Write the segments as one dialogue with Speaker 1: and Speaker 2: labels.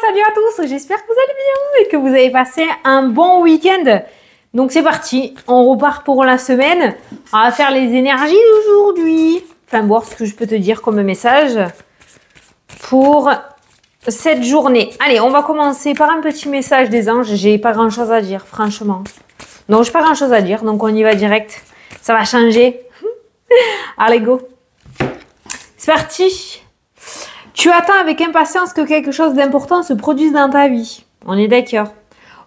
Speaker 1: Salut à tous, j'espère que vous allez bien et que vous avez passé un bon week-end. Donc c'est parti, on repart pour la semaine. On va faire les énergies d'aujourd'hui. Enfin, voir ce que je peux te dire comme message pour cette journée. Allez, on va commencer par un petit message des anges. J'ai pas grand-chose à dire, franchement. Non, j'ai pas grand-chose à dire, donc on y va direct. Ça va changer. Allez, go. C'est parti. Tu attends avec impatience que quelque chose d'important se produise dans ta vie. On est d'accord.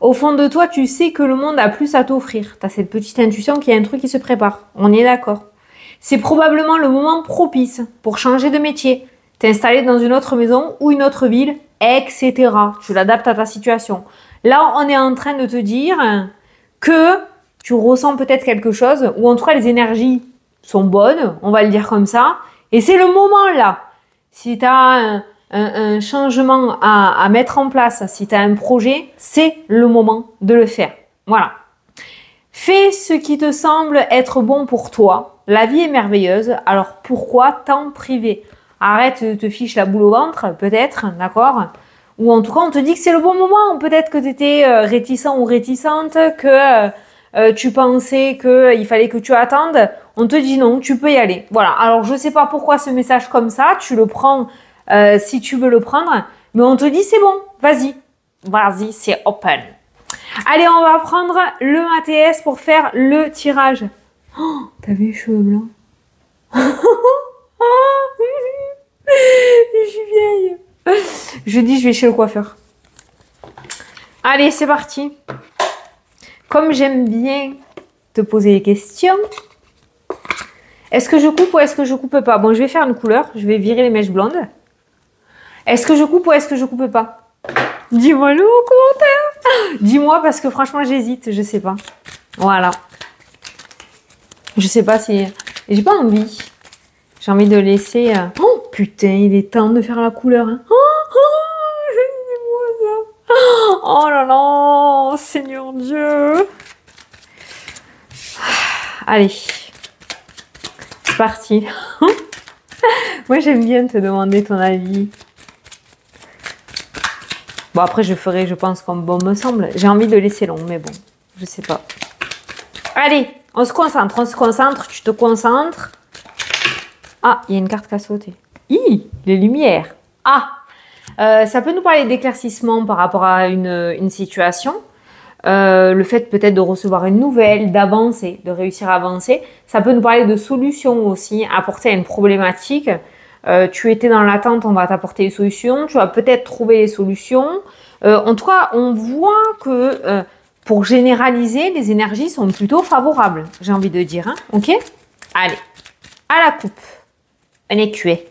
Speaker 1: Au fond de toi, tu sais que le monde a plus à t'offrir. Tu as cette petite intuition qu'il y a un truc qui se prépare. On est d'accord. C'est probablement le moment propice pour changer de métier, t'installer dans une autre maison ou une autre ville, etc. Tu l'adaptes à ta situation. Là, on est en train de te dire que tu ressens peut-être quelque chose, ou en tout cas les énergies sont bonnes, on va le dire comme ça, et c'est le moment là. Si tu as un changement à mettre en place, si tu as un projet, c'est le moment de le faire. Voilà. Fais ce qui te semble être bon pour toi. La vie est merveilleuse, alors pourquoi t'en priver? Arrête de te fiche la boule au ventre, peut-être, d'accord? Ou en tout cas, on te dit que c'est le bon moment. Peut-être que tu étais réticent ou réticente, que tu pensais qu'il fallait que tu attendes. On te dit non, tu peux y aller. Voilà. Alors, je ne sais pas pourquoi ce message comme ça. Tu le prends si tu veux le prendre. Mais on te dit c'est bon, vas-y. Vas-y, c'est open. Allez, on va prendre le ATS pour faire le tirage. Oh, t'as vu les cheveux blancs? Je suis vieille. Je dis, je vais chez le coiffeur. Allez, c'est parti. Comme j'aime bien te poser des questions, est-ce que je coupe ou est-ce que je coupe pas? Bon, je vais faire une couleur. Je vais virer les mèches blondes. Est-ce que je coupe ou est-ce que je coupe pas? Dis-moi-le en commentaire. Dis-moi parce que franchement, j'hésite. Je sais pas. Voilà. Je sais pas si... J'ai pas envie. J'ai envie de laisser... Oh, putain, il est temps de faire la couleur. Hein. Oh là là, Seigneur Dieu. Allez, c'est parti. Moi, j'aime bien te demander ton avis. Bon, après, je ferai, je pense, comme bon me semble. J'ai envie de laisser long, mais bon, je sais pas. Allez, on se concentre, tu te concentres. Ah, il y a une carte qui a sauté. Hi, les lumières. Ah, ça peut nous parler d'éclaircissement par rapport à une situation. Le fait peut-être de recevoir une nouvelle, d'avancer, de réussir à avancer. Ça peut nous parler de solutions aussi, apporter à une problématique. Tu étais dans l'attente, on va t'apporter les solutions. Tu vas peut-être trouver les solutions. En tout cas, on voit que pour généraliser, les énergies sont plutôt favorables, j'ai envie de dire. Hein, ok? Allez, à la coupe. Un écuyer.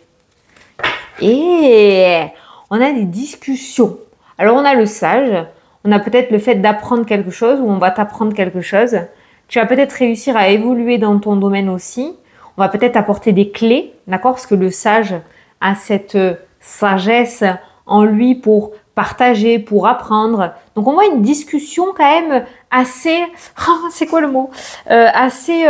Speaker 1: Et on a des discussions. Alors, on a le sage. On a peut-être le fait d'apprendre quelque chose ou on va t'apprendre quelque chose. Tu vas peut-être réussir à évoluer dans ton domaine aussi. On va peut-être apporter des clés, d'accord? Parce que le sage a cette sagesse en lui pour partager, pour apprendre. Donc, on voit une discussion quand même assez... Oh, c'est quoi le mot? Assez,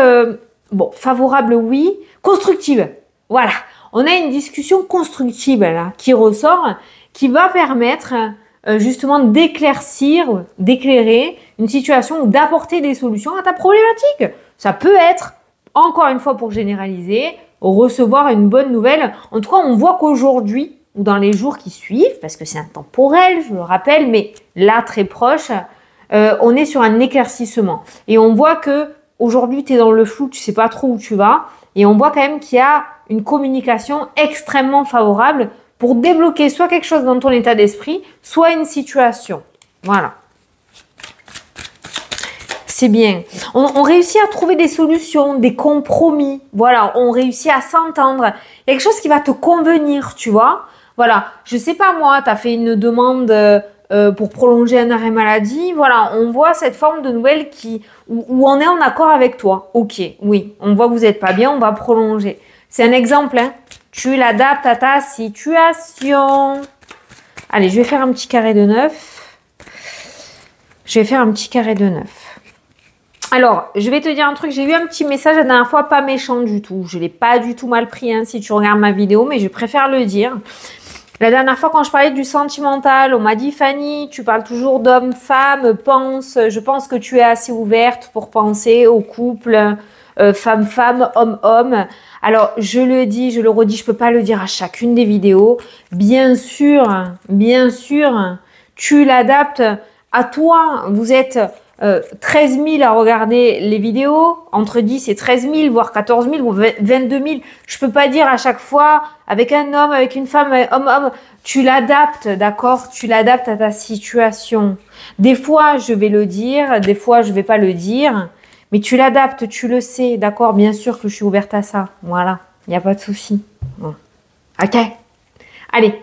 Speaker 1: bon, favorable, oui. Constructive. Voilà. On a une discussion constructive là, qui ressort, qui va permettre justement d'éclaircir, d'éclairer une situation ou d'apporter des solutions à ta problématique. Ça peut être, encore une fois pour généraliser, recevoir une bonne nouvelle. En tout cas, on voit qu'aujourd'hui, ou dans les jours qui suivent, parce que c'est intemporel, je le rappelle, mais là, très proche, on est sur un éclaircissement. Et on voit que aujourd'hui, tu es dans le flou, tu sais pas trop où tu vas. Et on voit quand même qu'il y a une communication extrêmement favorable pour débloquer soit quelque chose dans ton état d'esprit, soit une situation. Voilà. C'est bien. On réussit à trouver des solutions, des compromis. Voilà, on réussit à s'entendre. Il y a quelque chose qui va te convenir, tu vois. Voilà, je sais pas moi, tu as fait une demande pour prolonger un arrêt maladie. Voilà, on voit cette forme de nouvelle où on est en accord avec toi. Ok, oui, on voit que vous n'êtes pas bien, on va prolonger. C'est un exemple, hein. Tu l'adaptes à ta situation. Allez, je vais faire un petit carré de 9. Je vais faire un petit carré de 9. Alors, je vais te dire un truc. J'ai eu un petit message la dernière fois, pas méchant du tout. Je ne l'ai pas du tout mal pris hein, si tu regardes ma vidéo, mais je préfère le dire. La dernière fois, quand je parlais du sentimental, on m'a dit, Fanny, tu parles toujours d'homme, femme, je pense que tu es assez ouverte pour penser au couple, femme, femme, homme, homme. Alors, je le dis, je le redis, je peux pas le dire à chacune des vidéos. Bien sûr, tu l'adaptes à toi. Vous êtes 13 000 à regarder les vidéos, entre 10 et 13 000, voire 14 000 ou 22 000. Je peux pas dire à chaque fois, avec un homme, avec une femme, homme, tu l'adaptes, d'accord? Tu l'adaptes à ta situation. Des fois, je vais le dire, des fois, je vais pas le dire, mais tu l'adaptes, tu le sais, d'accord? Bien sûr que je suis ouverte à ça. Voilà, il n'y a pas de souci. Bon. Ok. Allez.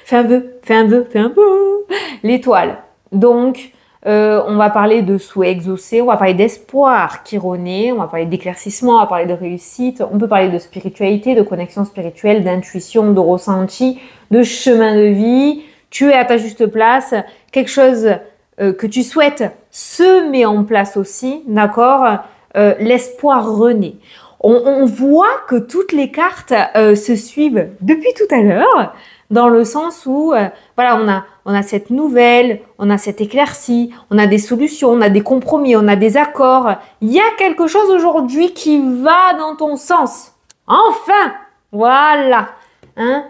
Speaker 1: Fais un vœu, fais un vœu, fais un vœu. L'étoile. Donc, on va parler de souhaits exaucés, on va parler d'espoir chironé, on va parler d'éclaircissement, on va parler de réussite, on peut parler de spiritualité, de connexion spirituelle, d'intuition, de ressenti, de chemin de vie. Tu es à ta juste place, quelque chose que tu souhaites se met en place aussi, d'accord? L'espoir renaît. On voit que toutes les cartes se suivent depuis tout à l'heure, dans le sens où, voilà, on a cette nouvelle, on a cette éclaircie, on a des solutions, on a des compromis, on a des accords. Il y a quelque chose aujourd'hui qui va dans ton sens. Enfin, voilà. Hein?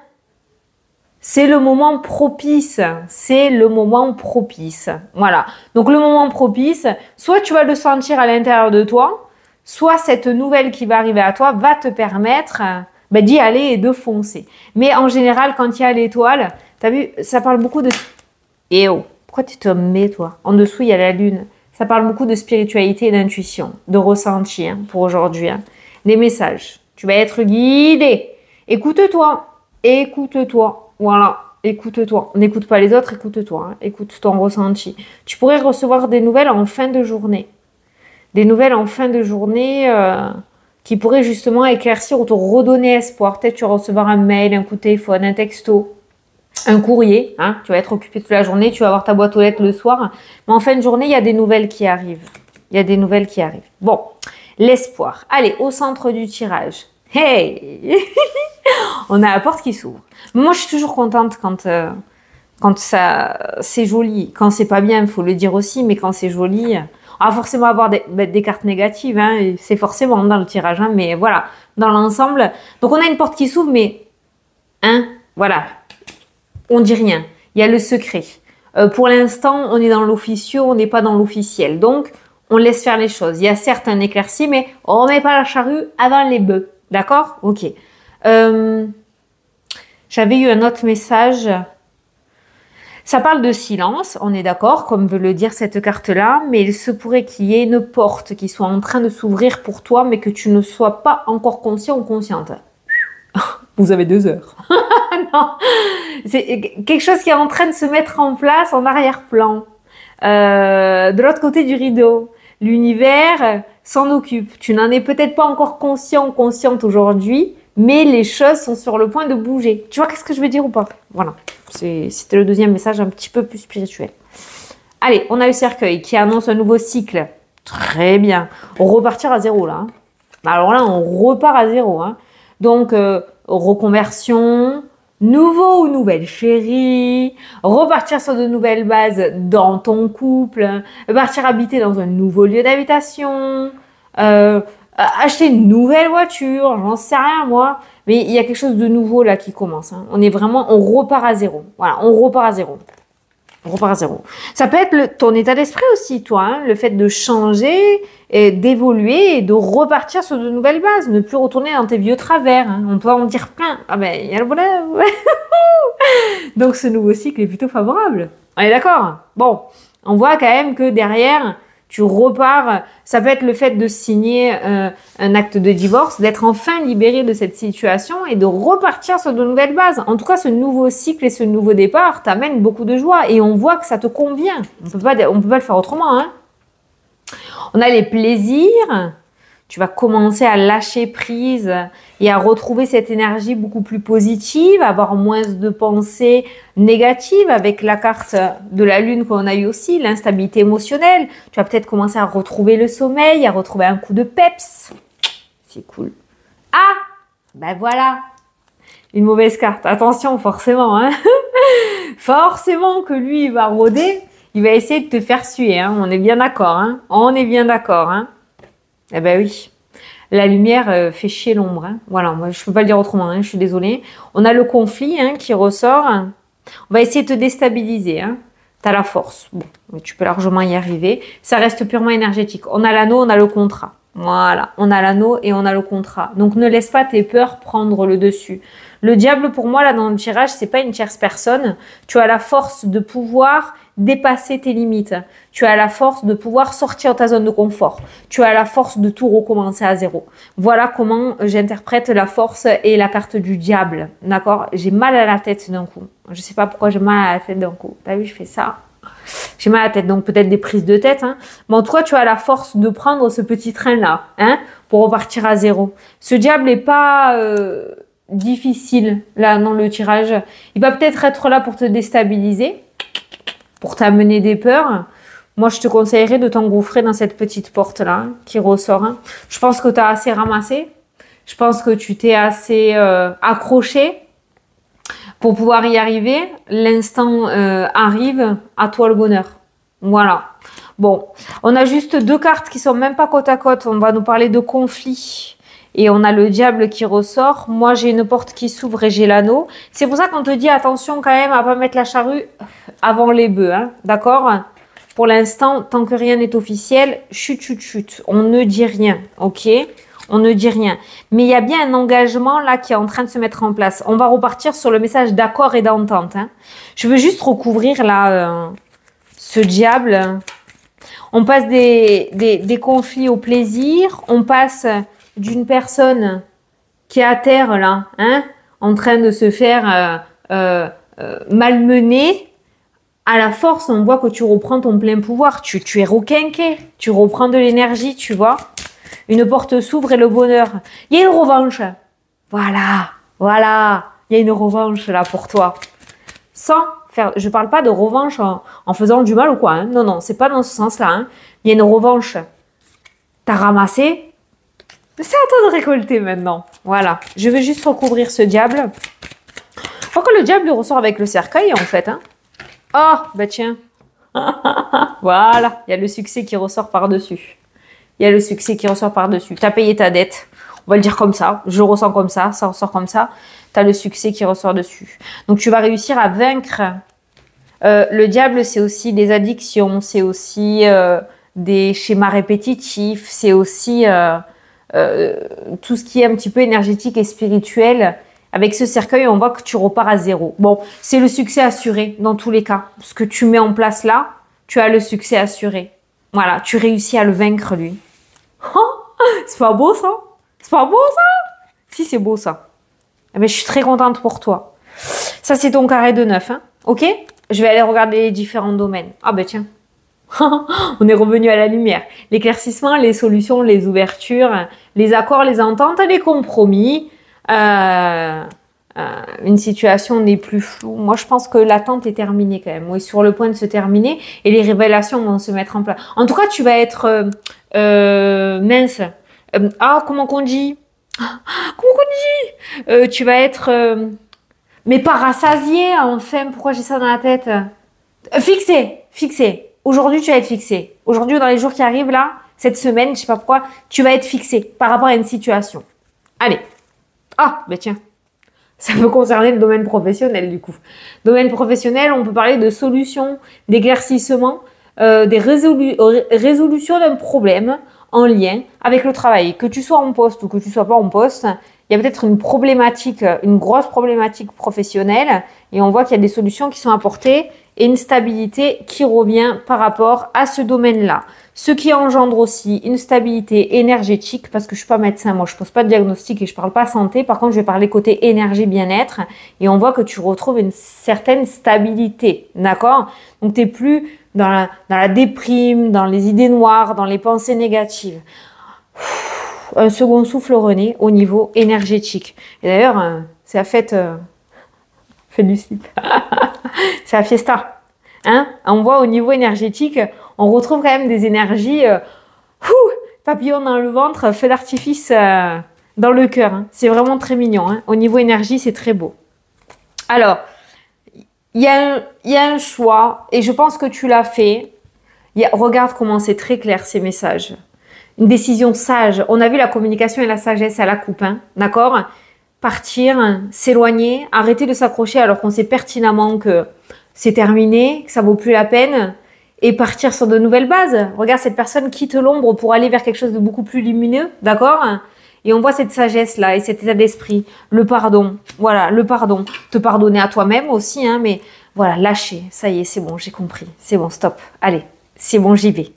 Speaker 1: C'est le moment propice. C'est le moment propice. Voilà. Donc, le moment propice, soit tu vas le sentir à l'intérieur de toi, soit cette nouvelle qui va arriver à toi va te permettre d'y aller et de foncer. Mais en général, quand il y a l'étoile, t'as vu, ça parle beaucoup de... Eh oh, pourquoi tu te mets, toi? En dessous, il y a la lune. Ça parle beaucoup de spiritualité et d'intuition, de ressenti pour aujourd'hui. Des messages. Tu vas être guidé. Écoute-toi. Écoute-toi. Voilà. Écoute-toi. N'écoute pas les autres, écoute-toi. Écoute ton ressenti. Tu pourrais recevoir des nouvelles en fin de journée. Des nouvelles en fin de journée qui pourraient justement éclaircir ou te redonner espoir. Peut-être tu vas recevoir un mail, un coup de téléphone, un texto, un courrier. Hein, tu vas être occupé toute la journée, tu vas avoir ta boîte aux lettres le soir. Mais en fin de journée, il y a des nouvelles qui arrivent. Il y a des nouvelles qui arrivent. Bon, l'espoir. Allez, au centre du tirage. Hey on a la porte qui s'ouvre. Moi, je suis toujours contente quand ça c'est joli. Quand c'est pas bien, il faut le dire aussi, mais quand c'est joli... On va forcément avoir des cartes négatives, hein, c'est forcément dans le tirage, hein, mais voilà, dans l'ensemble. Donc, on a une porte qui s'ouvre, mais, hein, voilà, on dit rien. Il y a le secret. Pour l'instant, on est dans l'officieux, on n'est pas dans l'officiel. Donc, on laisse faire les choses. Il y a certes un éclairci, mais on ne met pas la charrue avant les bœufs. D'accord? Ok. J'avais eu un autre message... Ça parle de silence, on est d'accord, comme veut le dire cette carte-là, mais il se pourrait qu'il y ait une porte qui soit en train de s'ouvrir pour toi, mais que tu ne sois pas encore conscient ou consciente. Vous avez 2 heures. Non, c'est quelque chose qui est en train de se mettre en place en arrière-plan. De l'autre côté du rideau, l'univers s'en occupe. Tu n'en es peut-être pas encore conscient ou consciente aujourd'hui, mais les choses sont sur le point de bouger. Tu vois qu'est-ce que je veux dire ou pas? Voilà. C'était le deuxième message un petit peu plus spirituel. Allez, on a le cercueil qui annonce un nouveau cycle. Très bien. On repartir à zéro là. Alors là, on repart à zéro. Hein. Donc, reconversion, nouveau ou nouvelle chérie, repartir sur de nouvelles bases dans ton couple, partir habiter dans un nouveau lieu d'habitation, acheter une nouvelle voiture, j'en sais rien moi. Mais il y a quelque chose de nouveau là qui commence. Hein. On repart à zéro. Voilà, on repart à zéro. On repart à zéro. Ça peut être ton état d'esprit aussi, toi. Hein, le fait de changer, et d'évoluer et de repartir sur de nouvelles bases. Ne plus retourner dans tes vieux travers. Hein. On peut en dire plein. Ah ben, il y a le bonheur. Donc ce nouveau cycle est plutôt favorable. On est d'accord? Bon, on voit quand même que derrière... Tu repars, ça peut être le fait de signer un acte de divorce, d'être enfin libéré de cette situation et de repartir sur de nouvelles bases. En tout cas, ce nouveau cycle et ce nouveau départ t'amènent beaucoup de joie et on voit que ça te convient. On peut pas le faire autrement. Hein. On a les plaisirs. Tu vas commencer à lâcher prise et à retrouver cette énergie beaucoup plus positive, avoir moins de pensées négatives avec la carte de la lune qu'on a eu aussi, l'instabilité émotionnelle. Tu vas peut-être commencer à retrouver le sommeil, à retrouver un coup de peps. C'est cool. Ah, ben voilà. une mauvaise carte. Attention, forcément, hein. Forcément que lui, il va rôder, il va essayer de te faire suer, hein. On est bien d'accord, hein. On est bien d'accord, hein. Eh ben oui. La lumière fait chier l'ombre, hein. Voilà, moi je peux pas le dire autrement, hein. Je suis désolée. On a le conflit, hein, qui ressort. On va essayer de te déstabiliser, hein. Tu as la force. Bon, tu peux largement y arriver. Ça reste purement énergétique. On a l'anneau, on a le contrat. Voilà, on a l'anneau et on a le contrat. Donc ne laisse pas tes peurs prendre le dessus. Le diable, pour moi, là, dans le tirage, c'est pas une tierce personne. Tu as la force de pouvoir dépasser tes limites. Tu as la force de pouvoir sortir de ta zone de confort. Tu as la force de tout recommencer à zéro. Voilà comment j'interprète la force et la carte du diable. D'accord? J'ai mal à la tête d'un coup. Je sais pas pourquoi j'ai mal à la tête d'un coup. T'as vu, je fais ça. J'ai mal à la tête, donc peut-être des prises de tête. Hein. Mais en tout cas, tu as la force de prendre ce petit train-là, hein, pour repartir à zéro. Ce diable n'est pas difficile, là, dans le tirage. Il va peut-être être là pour te déstabiliser, pour t'amener des peurs. Moi, je te conseillerais de t'engouffrer dans cette petite porte-là, hein, qui ressort. Hein. Je pense que tu as assez ramassé. Je pense que tu t'es assez accroché pour pouvoir y arriver. L'instant arrive, à toi le bonheur. Voilà. Bon, on a juste deux cartes qui sont même pas côte à côte. On va nous parler de conflit. Et on a le diable qui ressort. Moi, j'ai une porte qui s'ouvre et j'ai l'anneau. C'est pour ça qu'on te dit attention quand même à pas mettre la charrue avant les bœufs. Hein, d'accord? Pour l'instant, tant que rien n'est officiel, chut, chut, chut. On ne dit rien, ok? On ne dit rien. Mais il y a bien un engagement là qui est en train de se mettre en place. On va repartir sur le message d'accord et d'entente. Hein. Je veux juste recouvrir là ce diable. On passe des conflits au plaisir. On passe d'une personne qui est à terre là, hein, en train de se faire malmener. À la force, on voit que tu reprends ton plein pouvoir. Tu es requinqué. Tu reprends de l'énergie, tu vois. Une porte s'ouvre et le bonheur. Il y a une revanche. Voilà, voilà. Il y a une revanche là pour toi. Sans faire, je parle pas de revanche en faisant du mal ou quoi. Hein. Non, non, c'est pas dans ce sens-là. Hein. Il y a une revanche. T'as ramassé. C'est à toi de récolter maintenant. Voilà. Je vais juste recouvrir ce diable. Je crois que le diable ressort avec le cercueil en fait. Hein. Oh, bah tiens. Voilà. Il y a le succès qui ressort par-dessus. Il y a le succès qui ressort par-dessus. Tu as payé ta dette. On va le dire comme ça. Je le ressens comme ça. Ça ressort comme ça. Tu as le succès qui ressort dessus. Donc, tu vas réussir à vaincre. Le diable, c'est aussi des addictions. C'est aussi des schémas répétitifs. C'est aussi tout ce qui est un petit peu énergétique et spirituel. Avec ce cercueil, on voit que tu repars à zéro. Bon, c'est le succès assuré dans tous les cas. Ce que tu mets en place là, tu as le succès assuré. Voilà, tu réussis à le vaincre, lui. Oh, c'est pas beau, ça? C'est pas beau, ça? Si, c'est beau, ça. Mais je suis très contente pour toi. Ça, c'est ton carré de 9, hein? Ok? Je vais aller regarder les différents domaines. Ah, ben tiens. On est revenu à la lumière. L'éclaircissement, les solutions, les ouvertures, les accords, les ententes, les compromis. Une situation n'est plus floue. Moi, je pense que l'attente est terminée quand même. Oui, sur le point de se terminer et les révélations vont se mettre en place. En tout cas, tu vas être mince. Comment qu'on dit? Comment qu'on dit? Tu vas être mais pas rassasié, enfin. Pourquoi j'ai ça dans la tête? Fixé. Aujourd'hui, tu vas être fixé. Aujourd'hui, dans les jours qui arrivent là, cette semaine, je sais pas pourquoi, tu vas être fixé par rapport à une situation. Allez. Ah, ben tiens. Ça peut concerner le domaine professionnel, du coup. Domaine professionnel, on peut parler de solutions, d'éclaircissement, des résolutions d'un problème en lien avec le travail. Que tu sois en poste ou que tu sois pas en poste, il y a peut-être une problématique, une grosse problématique professionnelle et on voit qu'il y a des solutions qui sont apportées et une stabilité qui revient par rapport à ce domaine-là. Ce qui engendre aussi une stabilité énergétique, parce que je suis pas médecin, moi je pose pas de diagnostic et je parle pas santé, par contre je vais parler côté énergie bien-être, et on voit que tu retrouves une certaine stabilité, d'accord? Donc tu n'es plus dans la déprime, dans les idées noires, dans les pensées négatives. Un second souffle rené au niveau énergétique. Et d'ailleurs, c'est la fête, fête du slip, c'est la fiesta. Hein? On voit au niveau énergétique, on retrouve quand même des énergies papillons dans le ventre, feu d'artifice dans le cœur. Hein. C'est vraiment très mignon. Hein. Au niveau énergie, c'est très beau. Alors, il y a un choix et je pense que tu l'as fait. Regarde comment c'est très clair ces messages. Une décision sage. On a vu la communication et la sagesse à la coupe. Hein, d'accord? Partir, s'éloigner, arrêter de s'accrocher alors qu'on sait pertinemment que c'est terminé, que ça vaut plus la peine et partir sur de nouvelles bases. Regarde, cette personne quitte l'ombre pour aller vers quelque chose de beaucoup plus lumineux. D'accord? Et on voit cette sagesse-là et cet état d'esprit. Le pardon. Voilà, le pardon. Te pardonner à toi-même aussi, hein, mais voilà, lâcher. Ça y est, c'est bon, j'ai compris. C'est bon, stop. Allez, c'est bon, j'y vais.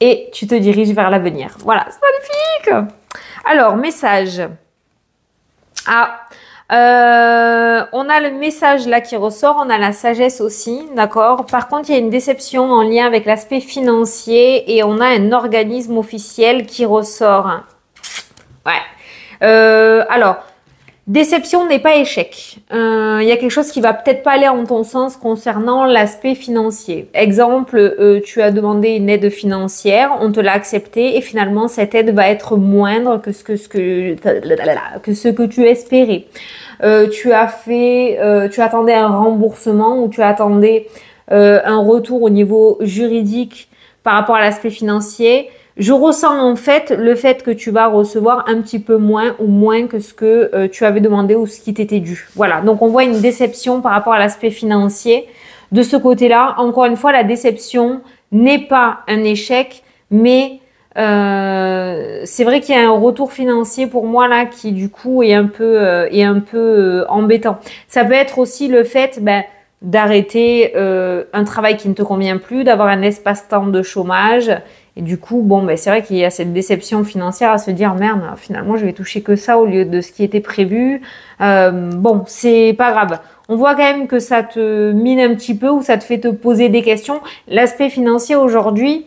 Speaker 1: Et tu te diriges vers l'avenir. Voilà, c'est magnifique. Alors, message. On a le message là qui ressort, on a la sagesse aussi, d'accord? Par contre, il y a une déception en lien avec l'aspect financier et on a un organisme officiel qui ressort. Ouais. Alors, déception n'est pas échec. Il y a quelque chose qui va peut-être pas aller en ton sens concernant l'aspect financier. Exemple, tu as demandé une aide financière, on te l'a acceptée et finalement cette aide va être moindre que ce que tu espérais. Tu attendais un remboursement ou tu attendais un retour au niveau juridique par rapport à l'aspect financier. Je ressens en fait le fait que tu vas recevoir un petit peu moins ou moins que ce que tu avais demandé ou ce qui t'était dû. Voilà, donc on voit une déception par rapport à l'aspect financier. De ce côté-là, encore une fois, la déception n'est pas un échec, mais c'est vrai qu'il y a un retour financier pour moi là qui du coup est un peu embêtant. Ça peut être aussi le fait d'arrêter un travail qui ne te convient plus, d'avoir un espace-temps de chômage. Et du coup, bon, c'est vrai qu'il y a cette déception financière à se dire, merde, finalement, je vais toucher que ça au lieu de ce qui était prévu. Bon, c'est pas grave. On voit quand même que ça te mine un petit peu ou ça te fait te poser des questions. L'aspect financier aujourd'hui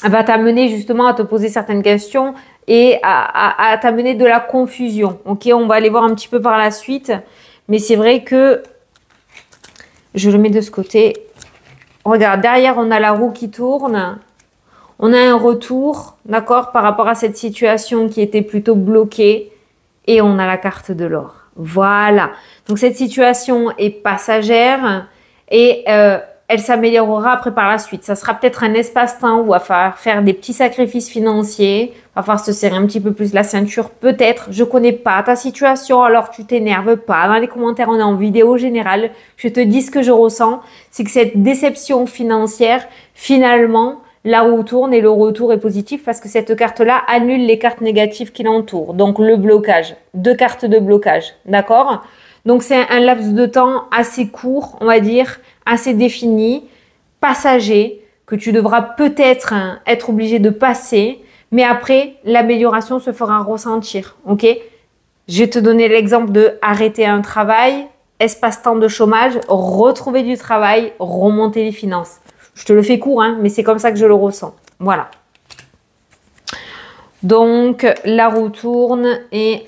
Speaker 1: va t'amener justement à te poser certaines questions et à t'amener de la confusion. Ok, on va aller voir un petit peu par la suite. Mais c'est vrai que je le mets de ce côté. Regarde, derrière, on a la roue qui tourne. On a un retour, d'accord, par rapport à cette situation qui était plutôt bloquée. Et on a la carte de l'or. Voilà. Donc, cette situation est passagère et elle s'améliorera après par la suite. Ça sera peut-être un espace-temps où il va falloir faire des petits sacrifices financiers. Il va falloir se serrer un petit peu plus la ceinture. Peut-être, je connais pas ta situation, alors tu t'énerves pas. Dans les commentaires, on est en vidéo générale. Je te dis ce que je ressens. C'est que cette déception financière, finalement, la roue tourne et le retour est positif parce que cette carte-là annule les cartes négatives qui l'entourent. Donc, le blocage. 2 cartes de blocage. D'accord? Donc, c'est un laps de temps assez court, on va dire, assez défini, passager, que tu devras peut-être être obligé de passer. Mais après, l'amélioration se fera ressentir. Ok? Je vais te donner l'exemple de arrêter un travail, espace-temps de chômage, retrouver du travail, remonter les finances. Je te le fais court, hein, mais c'est comme ça que je le ressens. Voilà. Donc, la roue tourne et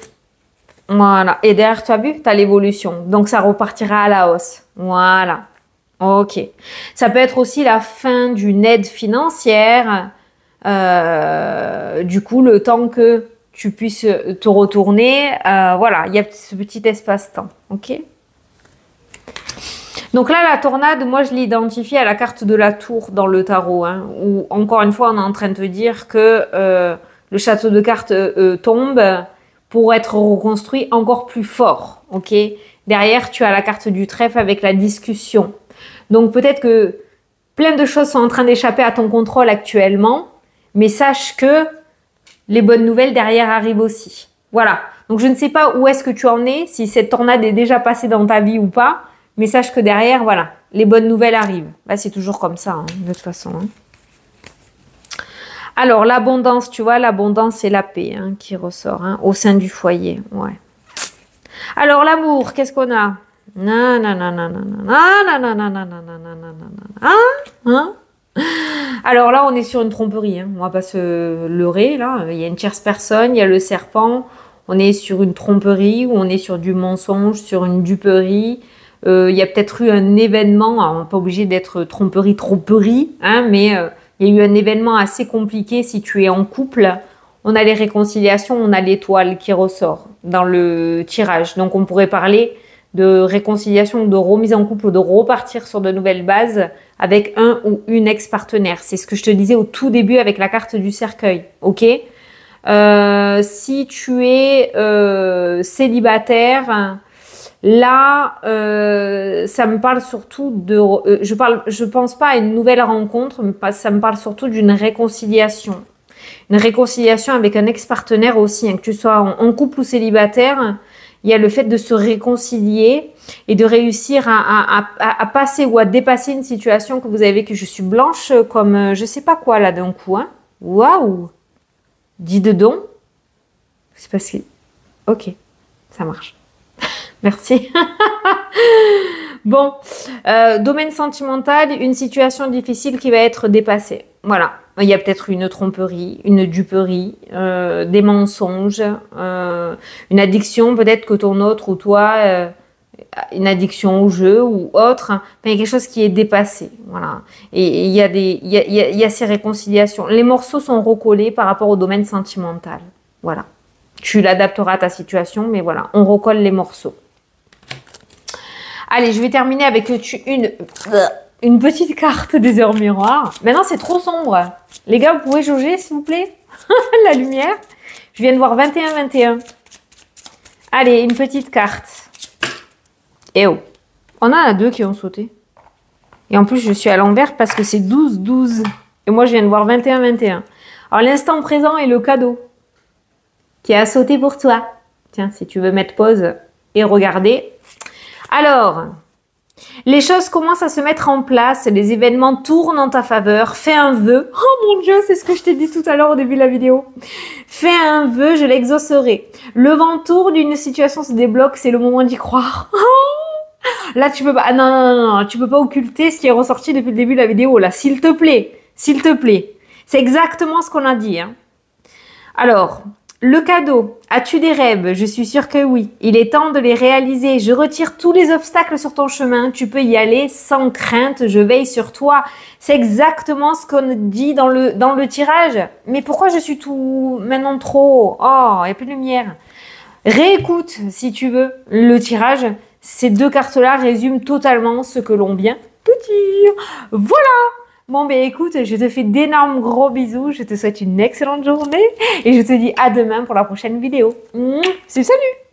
Speaker 1: voilà. Et derrière, tu as vu, tu as l'évolution. Donc, ça repartira à la hausse. Voilà. Ok. Ça peut être aussi la fin d'une aide financière. Du coup, le temps que tu puisses te retourner. Voilà, il y a ce petit espace-temps. Ok. Donc là, la tornade, moi, je l'identifie à la carte de la tour dans le tarot, hein, où, encore une fois, on est en train de te dire que le château de cartes tombe pour être reconstruit encore plus fort, ok? Derrière, tu as la carte du trèfle avec la discussion. Donc, peut-être que plein de choses sont en train d'échapper à ton contrôle actuellement, mais sache que les bonnes nouvelles derrière arrivent aussi. Voilà. Donc, je ne sais pas où est-ce que tu en es, si cette tornade est déjà passée dans ta vie ou pas, mais sache que derrière, voilà, les bonnes nouvelles arrivent. Là, c'est toujours comme ça, hein, de toute façon. Hein. Alors, l'abondance, tu vois, l'abondance et la paix hein, qui ressort hein, au sein du foyer. Ouais. Alors, l'amour, qu'est-ce qu'on a? Alors là, on est sur une tromperie. Hein. On va pas se leurrer. Là, il y a une tierce personne, il y a le serpent. On est sur une tromperie ou on est sur du mensonge, sur une duperie. Il y a peut-être eu un événement, alors, on n'est pas obligé d'être tromperie, hein, mais il y a eu un événement assez compliqué si tu es en couple. on a les réconciliations, on a l'étoile qui ressort dans le tirage. Donc, on pourrait parler de réconciliation, de remise en couple ou de repartir sur de nouvelles bases avec un ou une ex-partenaire. C'est ce que je te disais au tout début avec la carte du cercueil. Ok ? Si tu es célibataire, là, ça me parle surtout de... je pense pas à une nouvelle rencontre, mais ça me parle surtout d'une réconciliation. Une réconciliation avec un ex-partenaire aussi, hein, que tu sois en couple ou célibataire. Il y a le fait de se réconcilier et de réussir à passer ou à dépasser une situation que vous avez vécue. Je suis blanche comme je sais pas quoi là d'un coup. Hein. Waouh! Dis dedans. C'est parce que... Ok, ça marche. Merci. Bon, domaine sentimental, une situation difficile qui va être dépassée. Voilà. Il y a peut-être une tromperie, une duperie, des mensonges, une addiction, peut-être que ton autre ou toi, une addiction au jeu ou autre. Enfin, il y a quelque chose qui est dépassé. Voilà. Et il y a ces réconciliations. Les morceaux sont recollés par rapport au domaine sentimental. Voilà. Tu l'adapteras à ta situation, mais voilà, on recolle les morceaux. Allez, je vais terminer avec une petite carte des heures miroirs. Maintenant, c'est trop sombre. Les gars, vous pouvez jauger, s'il vous plaît? La lumière. Je viens de voir 21-21. Allez, une petite carte. Et oh, on en a deux qui ont sauté. Et en plus, je suis à l'envers parce que c'est 12-12. Et moi, je viens de voir 21-21. Alors, l'instant présent est le cadeau qui a sauté pour toi. Tiens, si tu veux mettre pause et regarder. Alors, les choses commencent à se mettre en place, les événements tournent en ta faveur, fais un vœu. Oh mon Dieu, c'est ce que je t'ai dit tout à l'heure au début de la vidéo. Fais un vœu, je l'exaucerai. Le vent tourne, une situation se débloque, c'est le moment d'y croire. Là, tu peux pas, non, tu peux pas occulter ce qui est ressorti depuis le début de la vidéo, là, s'il te plaît, s'il te plaît. C'est exactement ce qu'on a dit, hein. Alors, le cadeau, as-tu des rêves? Je suis sûre que oui. Il est temps de les réaliser. Je retire tous les obstacles sur ton chemin. Tu peux y aller sans crainte. Je veille sur toi. C'est exactement ce qu'on dit dans le tirage. Mais pourquoi je suis tout maintenant trop... Oh, il n'y a plus de lumière. Réécoute, si tu veux, le tirage. Ces deux cartes-là résument totalement ce que l'on vient te dire. Voilà! Bon, ben écoute, je te fais d'énormes gros bisous, je te souhaite une excellente journée et je te dis à demain pour la prochaine vidéo. Salut!